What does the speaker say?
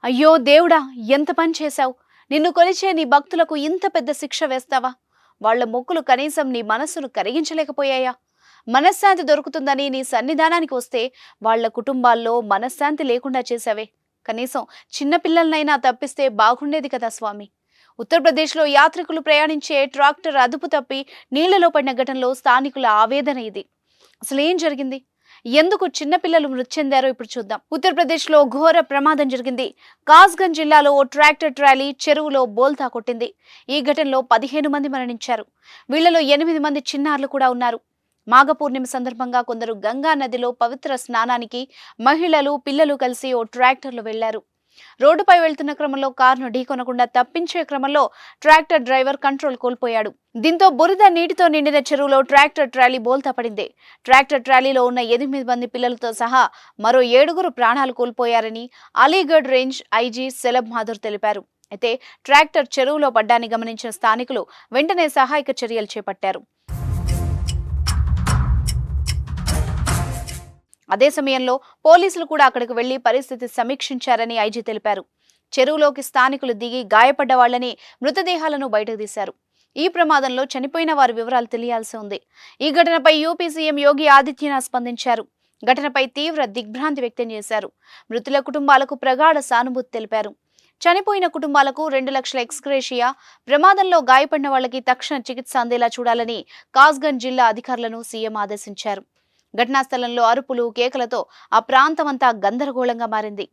అయ్యో దేవుడా! ఎంత పని చేశావు? నిన్ను కొలిచే నీ భక్తులకు ఇంత పెద్ద శిక్ష వేస్తావా? వాళ్ళ మొక్కులు కనీసం నీ మనస్సును కరిగించలేకపోయాయా? మనశ్శాంతి దొరుకుతుందని నీ సన్నిధానానికి వస్తే వాళ్ళ కుటుంబాల్లో మనశ్శాంతి లేకుండా చేశావే. కనీసం చిన్న పిల్లలనైనా తప్పిస్తే బాగుండేది కదా స్వామి. ఉత్తరప్రదేశ్లో యాత్రికులు ప్రయాణించే ట్రాక్టర్ అదుపు తప్పి నీళ్లలో పడిన ఘటనలో స్థానికుల ఆవేదన ఇది. అసలు ఏం జరిగింది? ఎందుకు చిన్నపిల్లలు మృతి చెందారో ఇప్పుడు చూద్దాం. ఉత్తరప్రదేశ్ లో ఘోర ప్రమాదం జరిగింది. కాస్గంజ్ జిల్లాలో ఓ ట్రాక్టర్ ట్రాలీ చెరువులో బోల్తా కొట్టింది. ఈ ఘటనలో 15 మంది మరణించారు. వీళ్లలో 8 మంది చిన్నారులు కూడా ఉన్నారు. మాఘ పూర్ణిమ సందర్భంగా కొందరు గంగా నదిలో పవిత్ర స్నానానికి మహిళలు, పిల్లలు కలిసి ఓ ట్రాక్టర్లో వెళ్లారు. రోడ్డుపై వెళ్తున్న క్రమంలో కారును ఢీకొనకుండా తప్పించే క్రమంలో ట్రాక్టర్ డ్రైవర్ కంట్రోల్ కోల్పోయాడు. దీంతో బురద నీటితో నిండిన చెరువులో ట్రాక్టర్ ట్రాలీ బోల్తా పడింది. ట్రాక్టర్ ట్రాలీలో ఉన్న 8 మంది పిల్లలతో సహా మరో 7 ప్రాణాలు కోల్పోయారని అలీగఢ్ రేంజ్ ఐజీ సెలబ్ మాధుర్ తెలిపారు. అయితే ట్రాక్టర్ చెరువులో పడ్డాన్ని గమనించిన స్థానికులు వెంటనే సహాయక చర్యలు చేపట్టారు. అదే సమయంలో పోలీసులు కూడా అక్కడికి వెళ్లి పరిస్థితి సమీక్షించారని ఐజీ తెలిపారు. చెరువులోకి స్థానికులు దిగి గాయపడ్డ వాళ్లని, మృతదేహాలను బయటకు తీశారు. ఈ ప్రమాదంలో చనిపోయిన వారి వివరాలు తెలియాల్సి ఉంది. ఈ ఘటనపై యూపీ సీఎం యోగి ఆదిత్యనాథ్ స్పందించారు. ఘటనపై తీవ్ర దిగ్భ్రాంతి వ్యక్తం చేశారు. మృతుల కుటుంబాలకు ప్రగాఢ సానుభూతి తెలిపారు. చనిపోయిన కుటుంబాలకు 2 లక్షల ఎక్స్గ్రేషియా, ప్రమాదంలో గాయపడిన వాళ్లకి తక్షణ చికిత్స అందేలా చూడాలని కాస్గంజ్ జిల్లా అధికారులను సీఎం ఆదేశించారు. ఘటనా స్థలంలో అరుపులు, కేకలతో ఆ ప్రాంతమంతా గందరగోళంగా మారింది.